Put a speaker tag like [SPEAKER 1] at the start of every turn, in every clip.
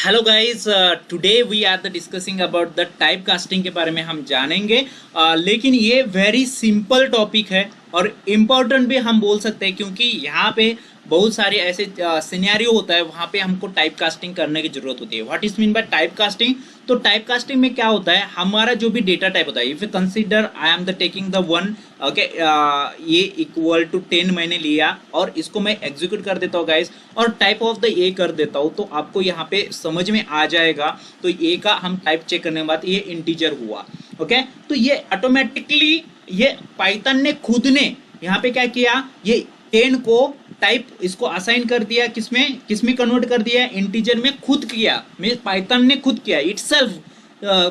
[SPEAKER 1] Hello guys, today we are the discussing about the type casting के बारे में हम जानेंगे। लेकिन ये वेरी सिंपल टॉपिक है और इम्पोर्टेंट भी हम बोल सकते हैं, क्योंकि यहाँ पे बहुत सारे ऐसे सिनेरियो होता है वहाँ पे हमको टाइप कास्टिंग करने की जरूरत होती है। What is mean by type casting? तो टाइप कास्टिंग में क्या होता है, हमारा जो भी डेटा टाइप होता है, if you consider I am the taking the one, okay, ये इक्वल टू 10 मैंने लिया और इसको मैं एग्जीक्यूट कर देता हूँ गाइस, और टाइप ऑफ द ए कर देता हूँ, तो आपको यहाँ पे समझ में आ जाएगा। तो ए का हम टाइप चेक करने के बाद ये इंटीजर हुआ, ओके। तो ये ऑटोमेटिकली ये पाइथन ने खुद ने यहाँ पे क्या किया, ये 10 को टाइप इसको असाइन कर दिया, किसमें किसमें कन्वर्ट कर दिया, इंटीजर में खुद किया। मैं पाइथन ने खुद किया, इटसेल्फ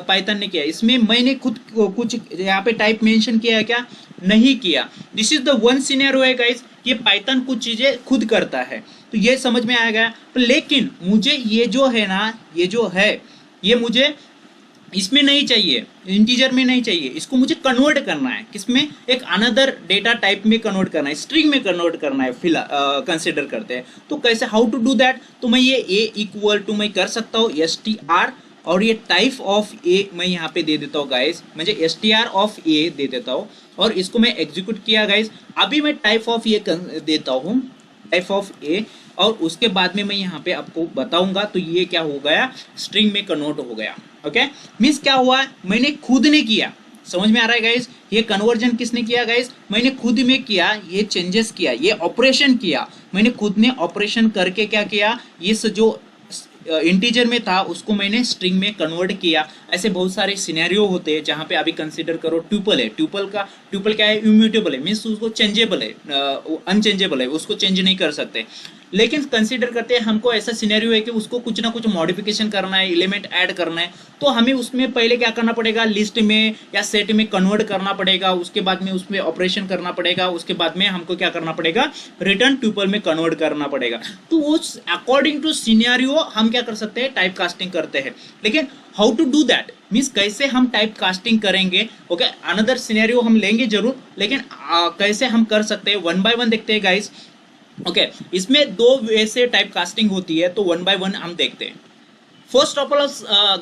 [SPEAKER 1] पाइथन ने किया। इसमें मैंने खुद कुछ यहाँ पे टाइप मेंशन किया है क्या? नहीं किया। This is the one scenario है गाइस, ये पाइथन कुछ चीजें खुद करता है, तो ये समझ में आ गया। लेकिन मुझे ये जो है ना, ये जो है ये मुझे इसमें नहीं चाहिए, इंटीजर में नहीं चाहिए, इसको मुझे कन्वर्ट करना है। किसमें? एक अनदर डेटा टाइप में कन्वर्ट करना है, स्ट्रिंग में कन्वर्ट करना है। फिलहाल कंसिडर करते हैं तो कैसे, हाउ टू डू दैट। तो मैं ये ए इक्वल टू मैं कर सकता हूँ str, और ये टाइप ऑफ ए मैं यहाँ पे दे देता हूँ गाइस, मुझे str ऑफ ए दे देता हूँ और इसको मैं एग्जीक्यूट किया गाइस। अभी मैं टाइप ऑफ ए देता हूँ, टाइप ऑफ ए, और उसके बाद में मैं यहाँ पे आपको बताऊंगा। तो ये क्या हो गया, स्ट्रिंग में कन्वर्ट हो गया, ओके। मीन्स क्या हुआ, मैंने खुद ने किया। समझ में आ रहा है गाइस? ये कन्वर्जन किसने किया गाइस? मैंने खुद में किया, ये चेंजेस किया, ये ऑपरेशन किया। मैंने खुद ने ऑपरेशन करके क्या किया, इस जो इंटीजर में था उसको मैंने स्ट्रिंग में कन्वर्ट किया। ऐसे बहुत सारे सिनेरियो होते हैं जहाँ पे अभी कंसीडर करो ट्यूपल है, ट्यूपल क्या है, इम्यूटेबल है, मीन्स उसको चेंजेबल है, अनचेंजेबल है, उसको चेंज नहीं कर सकते। लेकिन कंसीडर करते हैं हमको ऐसा सिनेरियो है कि उसको कुछ ना कुछ मॉडिफिकेशन करना है, एलिमेंट ऐड करना है, तो हमें उसमें पहले क्या करना पड़ेगा, लिस्ट में या सेट में कन्वर्ट करना पड़ेगा, उसके बाद में उसमें ऑपरेशन करना पड़ेगा, उसके बाद में हमको क्या करना पड़ेगा, रिटर्न ट्यूपल में कन्वर्ट करना पड़ेगा। तो उस अकॉर्डिंग टू सिनेरियो हम क्या कर सकते हैं, टाइप कास्टिंग करते हैं। लेकिन how to do that means कैसे हम टाइप कास्टिंग करेंगे, ओके, अनदर सिनेरियो हम लेंगे जरूर, लेकिन कैसे हम कर सकते हैं वन बाय वन देखते हैं गाइस, ओके। इसमें दो वे से टाइप कास्टिंग होती है, तो वन बाय वन हम देखते हैं। फर्स्ट ऑफ ऑल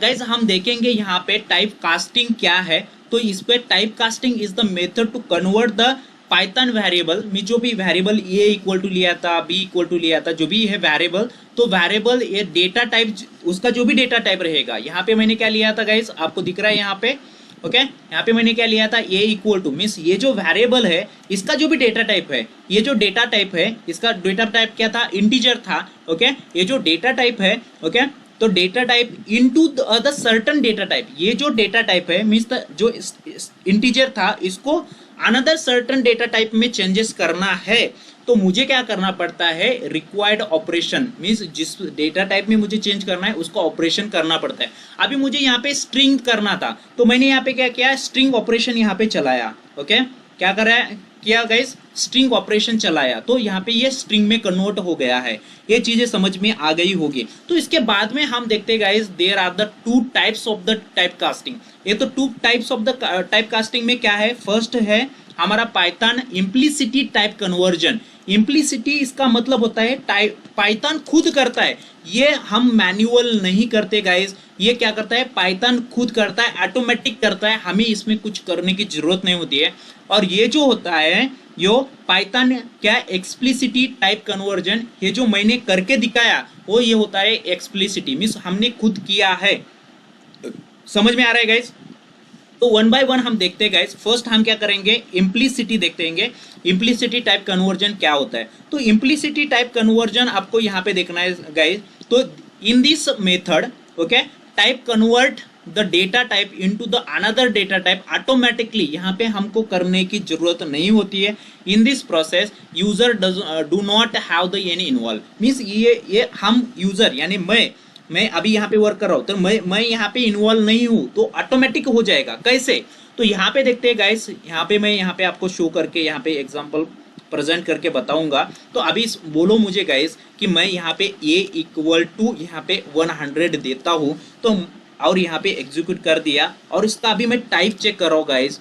[SPEAKER 1] गाइस हम देखेंगे यहाँ पे टाइप कास्टिंग क्या है। तो इस पे type casting is the method to convert the Python variable में, जो भी वेरिएबल ए इक्वल टू लिया था, बी इक्वल टू लिया था, जो भी है वेरिएबल, तो वेरिएबल ये डेटा टाइप, उसका जो भी डेटा टाइप रहेगा। यहाँ पे मैंने क्या लिया था गाइस, आपको दिख रहा है यहाँ पे, ओके। यहाँ पे मैंने क्या लिया था, ए इक्वल टू, मीन्स ये जो वेरिएबल है इसका जो भी डेटा टाइप है, ये जो डेटा टाइप है इसका डेटा टाइप क्या था, इंटीजर था, ओके। ये जो डेटा टाइप है, ओके, तो data type into the certain data type, ये जो डेटा टाइप है मीन्स जो इंटीजर था इसको अनदर सर्टन डेटा टाइप में चेंजेस करना है। तो मुझे क्या करना पड़ता है, रिक्वायर्ड ऑपरेशन, मीन्स जिस डेटा टाइप में मुझे चेंज करना है उसका ऑपरेशन करना पड़ता है। अभी मुझे यहाँ पे स्ट्रिंग करना था, तो मैंने यहाँ पे क्या किया, स्ट्रिंग ऑपरेशन यहाँ पे चलाया, ओके। क्या कर रहा है, किया गाइस, स्ट्रिंग ऑपरेशन चलाया, तो यहाँ पे ये स्ट्रिंग में कन्वर्ट हो गया है। ये चीजें समझ में आ गई होगी। तो इसके बाद में हम देखते हैं guys, there are the two types of the type casting. ये तो two types of the type casting में क्या है, फर्स्ट है हमारा Python implicitly type conversion. Implicitly इसका मतलब होता है टाइप पाइथन खुद करता है, ये हम मैन्युअल नहीं करते गाइस, ये क्या करता है, पाइथन खुद करता है, ऑटोमेटिक करता है, हमें इसमें कुछ करने की जरूरत नहीं होती है। और ये जो होता है यो पाइथन क्या, एक्सप्लिसिटी टाइप कन्वर्जन, ये जो मैंने करके दिखाया वो ये होता है एक्सप्लिसिटी, मीन्स हमने खुद किया है। समझ में आ रहा है गाइस? तो वन बाय वन हम देखते हैं गाइस। फर्स्ट हम क्या करेंगे, इम्प्लिसिटी देखते हैं, इम्प्लिसिटी टाइप कन्वर्जन क्या होता है। तो इम्प्लिसिटी टाइप कन्वर्जन आपको यहाँ पे देखना है गाइस। तो in this method, okay, type convert the data type into the another data type automatically, यहाँ पे हमको करने की जरूरत नहीं होती है। In this process user do not have the any involve, means ये हम यूजर यानी मैं अभी यहाँ पे वर्क कर रहा हूँ, तो मैं यहाँ पे इन्वॉल्व नहीं हूँ, तो ऑटोमेटिक हो जाएगा। कैसे? तो यहाँ पे देखते हैं गाइस, यहाँ पे मैं यहाँ पे आपको शो करके यहाँ पे एग्जांपल प्रेजेंट करके बताऊंगा। तो अभी बोलो मुझे गाइस कि मैं यहाँ पे ए इक्वल टू यहाँ पे 100 देता हूँ, तो और यहाँ पे एग्जीक्यूट कर दिया, और इसका अभी मैं टाइप चेक कर रहा हूँ गाइस,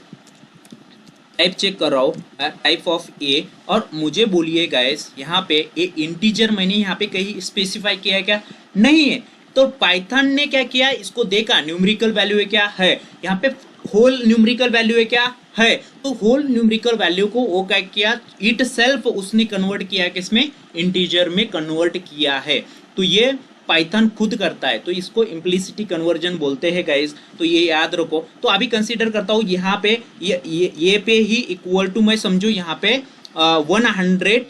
[SPEAKER 1] टाइप चेक कर रहा हूँ, टाइप ऑफ ए, और मुझे बोलिए गाइस यहाँ पे ए इंटीजर मैंने यहाँ पे कहीं स्पेसिफाई किया है क्या? नहीं है। तो पाइथन ने क्या किया, इसको देखा न्यूमेरिकल वैल्यू क्या है, यहाँ पे होल न्यूमेरिकल वैल्यू है क्या है, तो होल न्यूमेरिकल वैल्यू को वो क्या किया, इट सेल्फ उसने कन्वर्ट किया, किसमें, इंटीजर में कन्वर्ट किया है। तो ये पाइथन खुद करता है, तो इसको इम्प्लिसिटी कन्वर्जन बोलते हैं गाइस, तो ये याद रखो। तो अभी कंसीडर करता हूँ यहाँ पे ये पे ही इक्वल टू, मैं समझू यहाँ पे 100,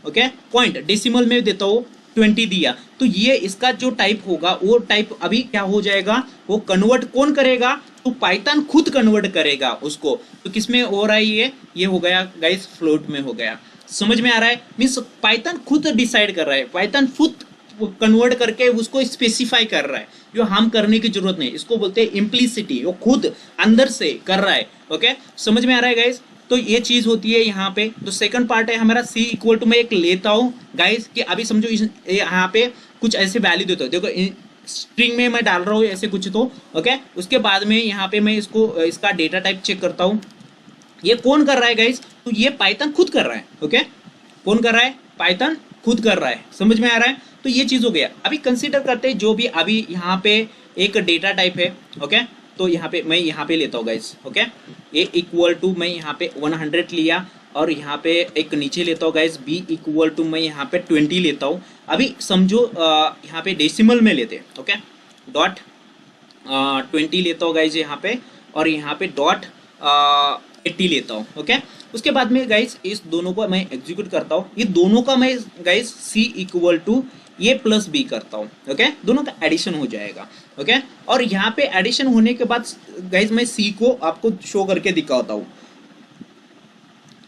[SPEAKER 1] ओके, पॉइंट डेसिमल में देता हूँ 20 दिया, तो ये इसका जो टाइप होगा वो टाइप अभी क्या हो जाएगा, वो कन्वर्ट कौन करेगा, तो पाइथन खुद कन्वर्ट करेगा उसको। तो किस में हो रहा है, ये हो गया गाइस फ्लोट में हो गया। समझ में आ रहा है, मीन्स पाइथन खुद डिसाइड कर रहा है, पाइथन खुद कन्वर्ट करके उसको स्पेसिफाई कर रहा है, जो हम करने की जरूरत नहीं, इसको बोलते हैं इम्प्लिसिटी, वो खुद अंदर से कर रहा है। ओके, समझ में आ रहा है गाइस, तो ये चीज होती है यहाँ पे। तो सेकंड पार्ट है हमारा सी इक्वल टू, मैं एक लेता हूँ गाइस कि अभी समझो यहाँ पे कुछ ऐसे वैल्यू देता हूँ, देखो स्ट्रिंग में मैं डाल रहा हूँ ऐसे कुछ, तो ओके, उसके बाद में यहाँ पे मैं इसका डेटा टाइप चेक करता हूँ। ये कौन कर रहा है गाइस, तो ये पाइथन खुद कर रहा है। ओके, कौन कर रहा है, पाइथन खुद कर रहा है। समझ में आ रहा है, तो ये चीज हो गया। अभी कंसीडर करते हैं जो भी अभी यहाँ पे एक डेटा टाइप है। ओके, तो यहाँ पे मैं यहाँ पे लेता हूँ guys. Okay, A equal to मैं यहाँ पे 100 लिया, और यहाँ पे एक नीचे लेता हूँ गाइस, बी इक्वल टू मैं यहाँ पे 20 लेता हूँ। अभी समझो यहाँ पे डेसिमल में लेते हैं। ओके, डॉट 20 लेता हूँ गाइस यहाँ पे, और यहाँ पे डॉट 80 लेता हूँ। ओके, उसके बाद में गाइस इस दोनों को मैं एग्जीक्यूट करता हूँ, ये दोनों का मैं guys C equal to A plus B करता हूँ। ओके, दोनों का एडिशन हो जाएगा। ओके, और यहाँ पे एडिशन होने के बाद गाइस मैं सी को आपको शो करके दिखाता हूँ,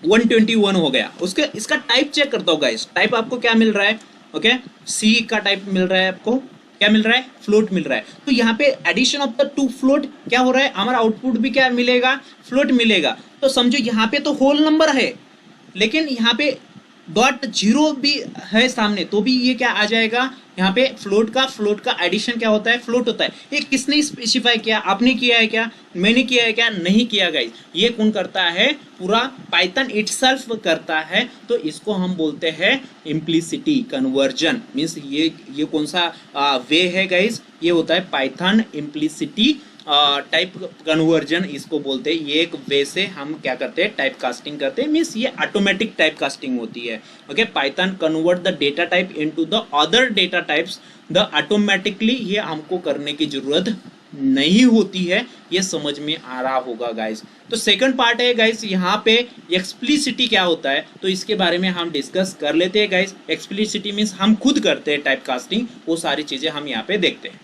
[SPEAKER 1] 121 हो गया। उसके इसका टाइप चेक करता हूँ गाइस, टाइप आपको क्या मिल रहा है, ओके, सी का टाइप मिल रहा है, आपको क्या मिल रहा है, फ्लोट मिल रहा है। तो यहाँ पे addition of the two float क्या हो रहा है, हमारा आउटपुट भी क्या मिलेगा, फ्लोट मिलेगा। तो समझो यहाँ पे तो होल नंबर है, लेकिन यहाँ पे डॉट जीरो भी है सामने, तो भी ये क्या आ जाएगा, यहाँ पे फ्लोट का एडिशन क्या होता है, फ्लोट होता है। ये किसने स्पेसिफाई किया, आपने किया है क्या, मैंने किया है क्या, नहीं किया गाइस, ये कौन करता है, पूरा पाइथन इटसेल्फ करता है। तो इसको हम बोलते हैं इम्प्लिसिटी कन्वर्जन। मीन्स ये कौन सा वे है गाइस, ये होता है पाइथन इम्प्लिसिटी टाइप कन्वर्जन, इसको बोलते हैं। ये एक वे से हम क्या करते हैं, टाइप कास्टिंग करते हैं। मीन्स ये ऑटोमेटिक टाइप कास्टिंग होती है। Okay, Python convert the data type into the other data types the automatically, ये हमको करने की जरूरत नहीं होती है। ये समझ में आ रहा होगा गाइस। तो सेकंड पार्ट है गाइस, यहाँ पे एक्सप्लिसिटी क्या होता है, तो इसके बारे में हम डिस्कस कर लेते हैं गाइस। एक्सप्लिसिटी मीन्स हम खुद करते हैं टाइप कास्टिंग, वो सारी चीजें हम यहाँ पे देखते हैं।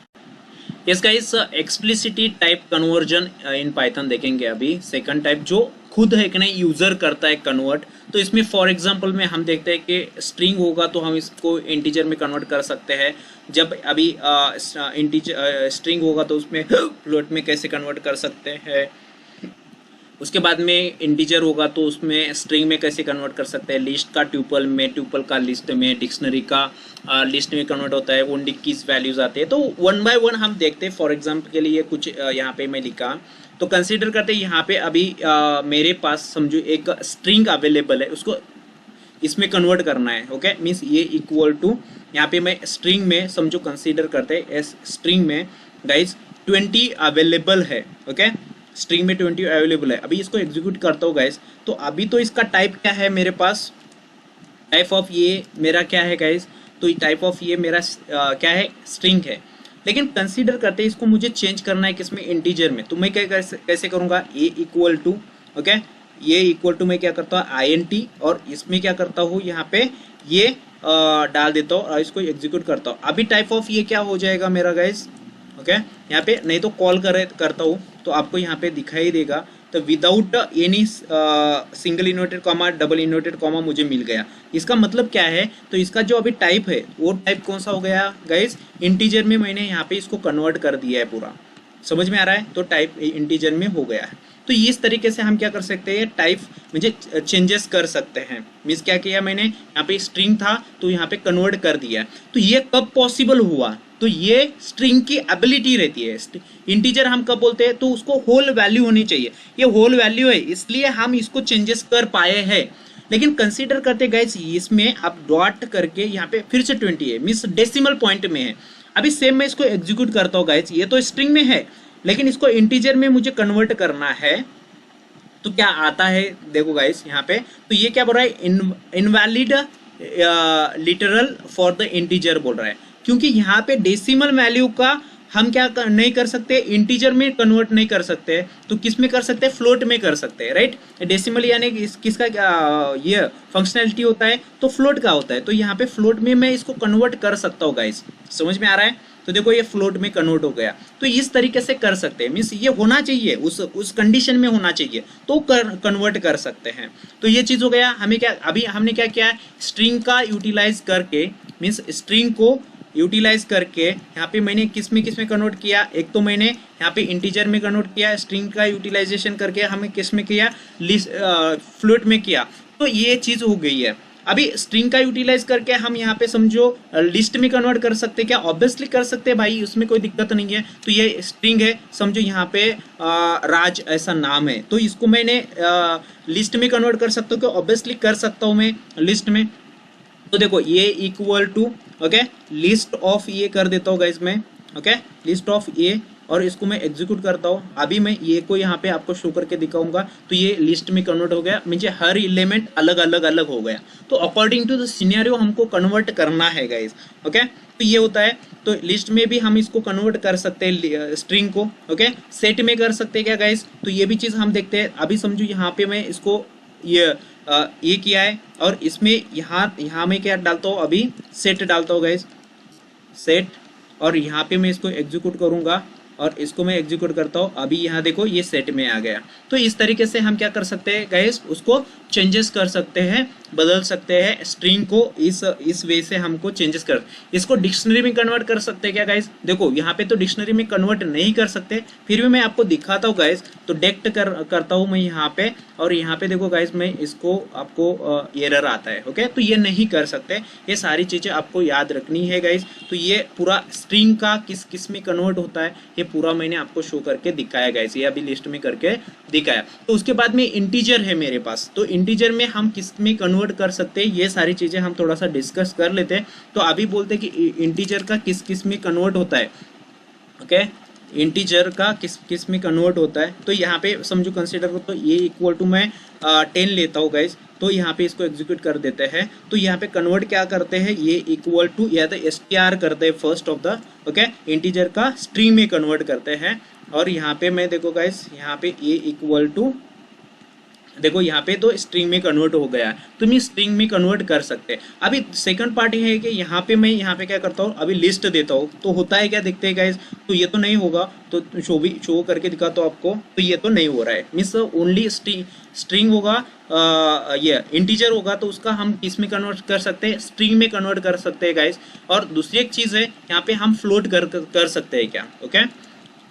[SPEAKER 1] Yes guys, explicitly type conversion in Python देखेंगे अभी। सेकंड टाइप जो खुद है कि नहीं यूजर करता है कन्वर्ट, तो इसमें फॉर एग्जांपल में हम देखते हैं कि स्ट्रिंग होगा तो हम इसको इंटीजर में कन्वर्ट कर सकते हैं। जब अभी इंटीजर स्ट्रिंग होगा तो उसमें फ्लोट में कैसे कन्वर्ट कर सकते हैं। उसके बाद में इंटीजर होगा तो उसमें स्ट्रिंग में कैसे कन्वर्ट कर सकते हैं। लिस्ट का ट्यूपल में, ट्यूपल का लिस्ट में, डिक्शनरी का लिस्ट में कन्वर्ट होता है। ओनली कीज वैल्यूज आते हैं। तो वन बाय वन हम देखते हैं। फॉर एग्जांपल के लिए कुछ यहाँ पे मैं लिखा, तो कंसीडर करते हैं यहाँ पे अभी मेरे पास समझो एक स्ट्रिंग अवेलेबल है, उसको इसमें कन्वर्ट करना है। ओके, मीन्स ये इक्वल टू यहाँ पे मैं स्ट्रिंग में समझो कंसीडर करते हैं, स्ट्रिंग में गाइज 20 अवेलेबल है। ओके, स्ट्रिंग में 20 अवेलेबल है। अभी इसको एग्जीक्यूट करता हूँ गाइज, तो अभी तो इसका टाइप क्या है मेरे पास, टाइप ऑफ ये मेरा क्या है गाइज, तो टाइप ऑफ ये मेरा क्या है, स्ट्रिंग है। लेकिन कंसीडर करते हैं इसको मुझे चेंज करना है किसमें, इंटीजर में। तो मैं क्या कैसे करूँगा, ए इक्वल टू, ओके, ये इक्वल टू मैं क्या करता हूँ INT, और इसमें क्या करता हूँ यहाँ पे ये डाल देता हूँ और इसको एग्जीक्यूट करता हूँ। अभी टाइप ऑफ ये क्या हो जाएगा मेरा गाइज, ओके, यहाँ पे नहीं तो कॉल करता हूँ तो आपको यहाँ पे दिखाई देगा। तो without any single inverted comma, double inverted comma मुझे मिल गया। इसका मतलब क्या है, तो इसका जो अभी टाइप है वो टाइप कौन सा हो गया गाइज, इंटीजर में मैंने यहाँ पे इसको कन्वर्ट कर दिया है पूरा। समझ में आ रहा है, तो टाइप इंटीजर में हो गया है। तो इस तरीके से हम क्या कर सकते हैं, टाइप मुझे चेंजेस कर सकते हैं। मीन्स क्या किया मैंने, यहाँ पे स्ट्रिंग था तो यहाँ पे कन्वर्ट कर दिया। तो ये कब पॉसिबल हुआ, तो ये स्ट्रिंग की एबिलिटी रहती है। इंटीजर हम कब बोलते हैं, तो उसको होल वैल्यू होनी चाहिए। ये होल वैल्यू है, इसलिए हम इसको चेंजेस कर पाए हैं। लेकिन कंसीडर करते गाइस, इसमें आप डॉट करके यहाँ पे फिर से 20 है, मीन्स डेसिमल पॉइंट में है। अभी सेम मैं इसको एग्जीक्यूट करता हूँ गाइस, ये तो स्ट्रिंग में है लेकिन इसको इंटीजर में मुझे कन्वर्ट करना है। तो क्या आता है देखो गाइस यहाँ पे, तो ये क्या बोल रहा है, invalid literal for the integer बोल रहा है, क्योंकि यहाँ पे डेसिमल वैल्यू का हम क्या नहीं कर सकते, इंटीजर में कन्वर्ट नहीं कर सकते, तो किस में कर सकते हैं, फ्लोट में कर सकते हैं, राइट। डेसिमल यानी किसका ये फंक्शनैलिटी होता है, तो फ्लोट का होता है, तो यहाँ पे फ्लोट में मैं इसको कन्वर्ट कर सकता हूँ गाइस, समझ में आ रहा है। तो देखो ये फ्लोट में कन्वर्ट हो गया, तो इस तरीके से कर सकते हैं, मीन्स ये होना चाहिए उस कंडीशन में होना चाहिए तो कन्वर्ट कर सकते हैं। तो ये चीज़ हो गया। हमें क्या, अभी हमने क्या किया, स्ट्रिंग का यूटिलाइज करके, मीन्स स्ट्रिंग को यूटिलाइज करके यहाँ पे मैंने किस में कन्वर्ट किया, एक तो मैंने यहाँ पे इंटीजर में कन्वर्ट किया, स्ट्रिंग का यूटिलाइजेशन करके हमें किस में किया, फ्लोट में किया, तो ये चीज़ हो गई है। अभी स्ट्रिंग का यूटिलाइज करके हम यहाँ पे समझो लिस्ट में कन्वर्ट कर सकते हैं क्या, ऑब्वियसली कर सकते हैं भाई, उसमें कोई दिक्कत नहीं है। तो ये स्ट्रिंग है, समझो यहाँ पे राज ऐसा नाम है, तो इसको मैंने लिस्ट में कन्वर्ट कर सकता हूँ क्या, ऑब्वियसली कर सकता हूँ मैं लिस्ट में। तो देखो ये equal to okay list of ये कर देता हूँ गाइज मैं, ओके लिस्ट ऑफ ये, और इसको मैं एग्जीक्यूट करता हूँ। अभी मैं ये को यहाँ पे आपको शो करके दिखाऊंगा, तो ये लिस्ट में कन्वर्ट हो गया, मुझे हर एलिमेंट अलग अलग हो गया। तो अकॉर्डिंग टू द सिनेरियो हमको कन्वर्ट करना है गाइज, ओके। तो ये होता है, तो लिस्ट में भी हम इसको कन्वर्ट कर सकते हैं स्ट्रिंग को, ओके। सेट में कर सकते हैं क्या गाइज, तो ये भी चीज़ हम देखते हैं। अभी समझो यहाँ पे मैं इसको ये किया है, और इसमें यहाँ मैं क्या डालता हूँ, अभी सेट डालता हूँ गाइज, सेट, और यहाँ पे मैं इसको एग्जीक्यूट करूँगा और इसको मैं एग्जीक्यूट करता हूँ। अभी यहाँ देखो ये सेट में आ गया। तो इस तरीके से हम क्या कर सकते हैं गाइस, उसको चेंजेस कर सकते हैं, बदल सकते हैं स्ट्रिंग को, इस वे से हमको चेंजेस कर, इसको डिक्शनरी में कन्वर्ट कर सकते हैं क्या गाइस। देखो यहाँ पे तो डिक्शनरी में कन्वर्ट नहीं कर सकते, फिर भी मैं आपको दिखाता हूँ गाइस। तो डेक्ट करता हूँ मैं यहाँ पे, और यहाँ पे देखो गाइस मैं इसको आपको एरर आता है, ओके। तो ये नहीं कर सकते, ये सारी चीज़ें आपको याद रखनी है गाइस। तो ये पूरा स्ट्रिंग का किस में कन्वर्ट होता है, ये पूरा मैंने आपको शो करके दिखाया गाइस, ये अभी लिस्ट में करके दिखाया। तो उसके बाद में इंटीजर है मेरे पास, तो इंटीजर में हम किस में कन्वर्ट कर सकते हैं, ये सारी चीज़ें हम थोड़ा सा डिस्कस कर लेते हैं। तो अभी बोलते हैं कि इंटीजर का किस में कन्वर्ट होता है, ओके। इंटीजर का किस में कन्वर्ट होता है, तो यहाँ पे समझो कंसीडर करो, तो ये इक्वल टू मैं 10 लेता हूँ गाइज। तो यहाँ पे इसको एग्जीक्यूट कर देते हैं। तो यहाँ पे कन्वर्ट क्या करते हैं, ये इक्वल टू या तो str करते हैं first of the, okay, integer का स्ट्रिंग में कन्वर्ट करते हैं। और यहाँ पे मैं देखो गाइज, यहाँ पे ये इक्वल टू, देखो यहाँ पे तो स्ट्रिंग में कन्वर्ट हो गया है, तो मैं स्ट्रिंग में कन्वर्ट कर सकते हैं। अभी सेकंड पार्ट ये है कि यहाँ पे मैं यहाँ पे क्या करता हूँ, अभी लिस्ट देता हूँ, तो होता है क्या देखते हैं गाइज। तो ये तो नहीं होगा, तो शो करके दिखाता हूँ आपको। तो ये तो नहीं हो रहा है, मीन्स ओनली स्ट्रिंग होगा, ये इंटीजर होगा, तो उसका हम किस में कन्वर्ट कर सकते हैं, स्ट्रिंग में कन्वर्ट कर सकते हैं गाइज। और दूसरी एक चीज़ है, यहाँ पे हम फ्लोट कर सकते हैं क्या, ओके,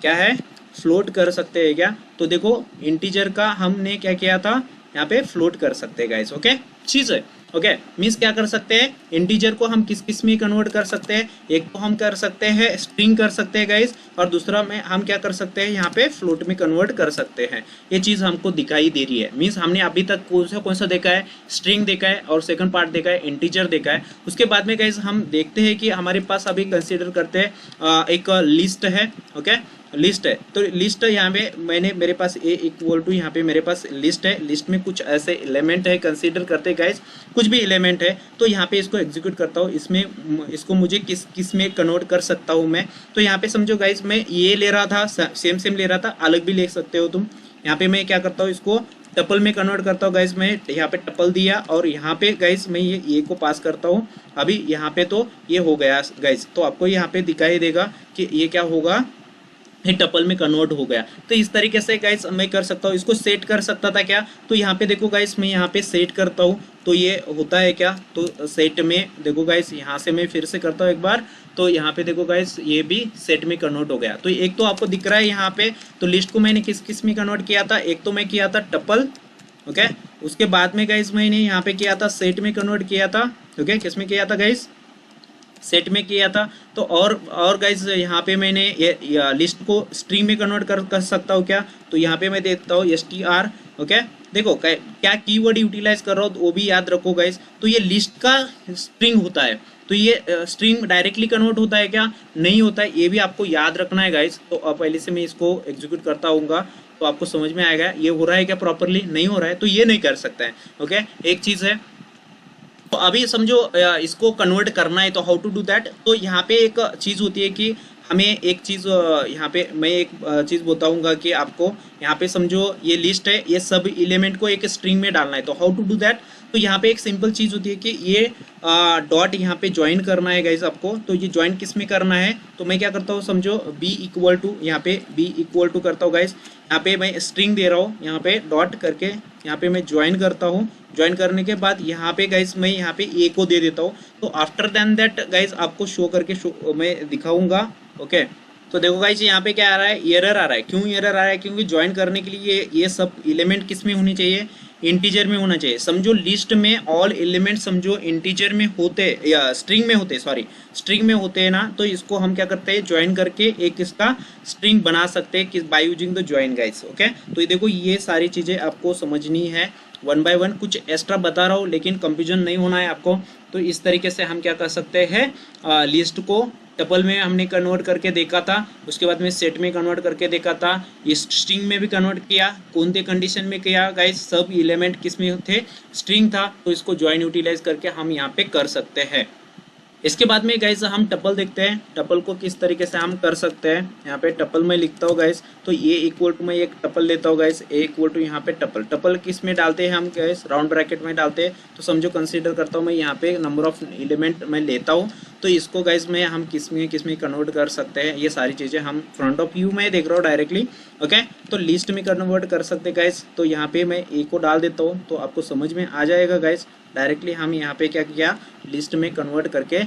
[SPEAKER 1] क्या है, फ्लोट कर सकते हैं क्या। तो देखो इंटीजर का हमने क्या किया था, यहाँ पे फ्लोट कर सकते हैं गाइस, ओके चीज़ है, ओके। मीन्स क्या कर सकते हैं, इंटीजर को हम किस में कन्वर्ट कर सकते हैं, एक तो हम कर सकते हैं स्ट्रिंग कर सकते हैं गाइस, और दूसरा में हम क्या कर सकते हैं, यहाँ पे फ्लोट में कन्वर्ट कर सकते हैं। ये चीज़ हमको दिखाई दे रही है, मीन्स हमने अभी तक कौन सा देखा है, स्ट्रिंग देखा है, और सेकंड पार्ट देखा है इंटीजर देखा है। उसके बाद में गाइस हम देखते हैं कि हमारे पास अभी कंसिडर करते हैं एक लिस्ट है, ओके, लिस्ट है। तो लिस्ट यहाँ पे मेरे पास ए इक्वल टू, यहाँ पे मेरे पास लिस्ट है, लिस्ट में कुछ ऐसे एलिमेंट है, कंसीडर करते गाइस, कुछ भी एलिमेंट है। तो यहाँ पे इसको एग्जीक्यूट करता हूँ, इसमें इसको मुझे किस में कन्वर्ट कर सकता हूँ मैं। तो यहाँ पे समझो गाइस, मैं ये ले रहा था, सेम ले रहा था, अलग भी ले सकते हो तुम। यहाँ पे मैं क्या करता हूँ, इसको टपल में कन्वर्ट करता हूँ गाइस। मैं यहाँ पे टपल दिया, और यहाँ पे गाइस मैं ये को पास करता हूँ। अभी यहाँ पे तो ये हो गया गाइस, तो आपको यहाँ पे दिखाई देगा कि ये क्या होगा, ये टपल में कन्वर्ट हो गया। तो इस तरीके से गाइस मैं कर सकता हूँ। इसको सेट कर सकता था क्या, तो यहाँ पे देखो गाइस, मैं यहाँ पे सेट करता हूँ, तो ये होता है क्या, तो सेट में देखो गाइस, यहाँ से मैं फिर से करता हूँ एक बार, तो यहाँ पे देखो गाइस, ये भी सेट में कन्वर्ट हो गया। तो एक तो आपको दिख रहा है यहाँ पे, तो लिस्ट को मैंने किस में कन्वर्ट किया था, एक तो मैं किया था टपल, ओके। उसके बाद में गाइस मैंने यहाँ पे किया था सेट में कन्वर्ट किया था, ओके, किस में किया था गाइस, सेट में किया था। तो और गाइज यहाँ पे मैंने ये लिस्ट को स्ट्रिंग में कन्वर्ट कर सकता हूँ क्या, तो यहाँ पे मैं देता हूँ str, ओके। देखो क्या कीवर्ड यूटिलाइज कर रहा हूँ, तो वो भी याद रखो गाइज। तो ये लिस्ट का स्ट्रिंग होता है, तो ये स्ट्रिंग डायरेक्टली कन्वर्ट होता है क्या? नहीं होता है, ये भी आपको याद रखना है गाइस। तो पहले से मैं इसको एग्जीक्यूट करता हूँगा तो आपको समझ में आएगा ये हो रहा है क्या प्रॉपरली, नहीं हो रहा है तो ये नहीं कर सकते हैं। ओके, एक चीज़ है। तो अभी समझो इसको कन्वर्ट करना है तो हाउ टू डू दैट। तो यहाँ पे एक चीज़ होती है कि हमें एक चीज़ यहाँ पे मैं एक चीज़ बताऊंगा कि आपको यहाँ पे समझो ये लिस्ट है, ये सब एलिमेंट को एक स्ट्रिंग में डालना है। तो हाउ टू डू दैट, तो यहाँ पे एक सिंपल चीज़ होती है कि ये डॉट यहाँ पे ज्वाइन करना है गाइज आपको। तो ये ज्वाइन किस में करना है, तो मैं क्या करता हूँ समझो बी इक्वल टू, यहाँ पे बी इक्वल टू करता हूँ गाइज, यहाँ पे मैं स्ट्रिंग दे रहा हूँ, यहाँ पे डॉट करके यहाँ पे मैं ज्वाइन करता हूँ। ज्वाइन करने के बाद यहाँ पे गाइज मैं यहाँ पे ए को दे देता हूँ। तो आफ्टर देन दैट गाइज आपको शो करके मैं दिखाऊंगा। ओके, तो देखो गाइज यहाँ पे क्या आ रहा है, एरर आ रहा है। क्यों एरर आ रहा है, क्योंकि ज्वाइन करने के लिए ये सब एलिमेंट किस में होनी चाहिए, इंटीजर में होना चाहिए। समझो लिस्ट में ऑल एलिमेंट समझो इंटीजर में होते या स्ट्रिंग में होते, सॉरी स्ट्रिंग में होते हैं ना, तो इसको हम क्या करते हैं ज्वाइन करके एक इसका स्ट्रिंग बना सकते हैं किस by using the join guys. Okay, तो ये देखो ये सारी चीज़ें आपको समझनी है वन बाय वन। कुछ एक्स्ट्रा बता रहा हूँ लेकिन कंफ्यूजन नहीं होना है आपको। तो इस तरीके से हम क्या कर सकते हैं, लिस्ट को टपल में हमने कन्वर्ट करके देखा था, उसके बाद में सेट में कन्वर्ट करके देखा था, ये स्ट्रिंग में भी कन्वर्ट किया। कौन से कंडीशन में किया गाइस, सब एलिमेंट किस में थे, स्ट्रिंग था, तो इसको ज्वाइन यूटिलाइज करके हम यहाँ पे कर सकते हैं। इसके बाद में गाइस हम टपल देखते हैं, टपल को किस तरीके से हम कर सकते हैं। यहाँ पे टपल में लिखता हूँ गाइस, तो ये इक्वल टू मैं एक टपल लेता हूँ गाइस, ए इक्वल टू यहाँ पे टपल। टपल किस में डालते हैं हम गाइस, राउंड ब्रैकेट में डालते हैं। तो समझो कंसीडर करता हूँ मैं यहाँ पे नंबर ऑफ एलिमेंट मैं लेता हूँ, तो इसको गाइस में हम किस में कन्वर्ट कर सकते हैं। ये सारी चीज़ें हम फ्रंट ऑफ व्यू में देख रहा हूँ डायरेक्टली। ओके, तो लिस्ट में कन्वर्ट कर सकते गाइस। तो यहाँ पे मैं ए को डाल देता हूँ तो आपको समझ में आ जाएगा गाइस। डायरेक्टली हम यहाँ पे क्या किया, लिस्ट में कन्वर्ट करके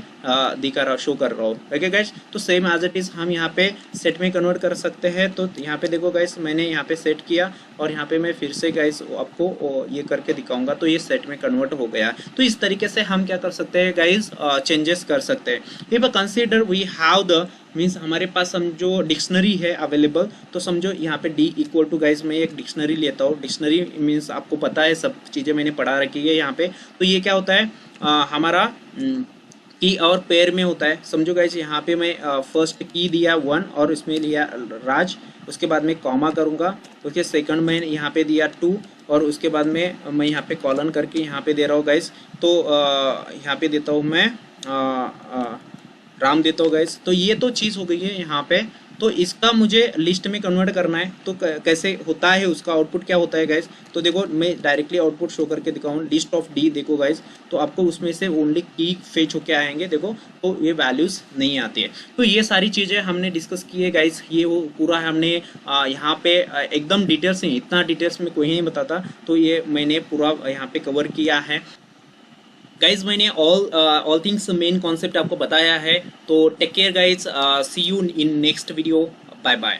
[SPEAKER 1] दिखा रहा, शो कर रहा हूँ। ओके गाइस, तो सेम एज इट इज़ हम यहाँ पे सेट में कन्वर्ट कर सकते हैं। तो यहाँ पे देखो गाइस मैंने यहाँ पे सेट किया और यहाँ पे मैं फिर से गाइस आपको ये करके दिखाऊंगा, तो ये सेट में कन्वर्ट हो गया। तो इस तरीके से हम क्या कर सकते हैं गाइस, चेंजेस कर सकते हैं। If consider we have the means हमारे पास समझो डिक्शनरी है अवेलेबल, तो समझो यहाँ पे डी इक्वल टू गाइस मैं एक डिक्शनरी लेता हूँ। डिक्शनरी मीन्स आपको पता है सब चीज़ें मैंने पढ़ा रखी है यहाँ पे। तो ये क्या होता है, हमारा की और पेयर में होता है। समझो गाइस यहाँ पे मैं फर्स्ट की दिया 1 और इसमें लिया राज, उसके बाद में कॉमा करूँगा, उसके सेकंड में यहाँ पे दिया 2 और उसके बाद में मैं यहाँ पे कॉलन करके यहाँ पे दे रहा हूँ गाइस। तो यहाँ पे देता हूँ मैं राम देता हूँ गाइस। तो ये तो चीज़ हो गई है यहाँ पे। तो इसका मुझे लिस्ट में कन्वर्ट करना है, तो कैसे होता है, उसका आउटपुट क्या होता है गाइस। तो देखो मैं डायरेक्टली आउटपुट शो करके दिखाऊँ, लिस्ट ऑफ डी देखो गाइस, तो आपको उसमें से ओनली की फेच होके आएंगे देखो, तो ये वैल्यूज़ नहीं आती है। तो ये सारी चीज़ें हमने डिस्कस की है गाइस। ये वो पूरा हमने यहाँ पे एकदम डिटेल्स नहीं, इतना डिटेल्स में कोई नहीं बताता, तो ये मैंने पूरा यहाँ पे कवर किया है गाइज। मैंने ऑल थिंग्स मेन कॉन्सेप्ट आपको बताया है। तो take care guys, see you in next video, bye bye.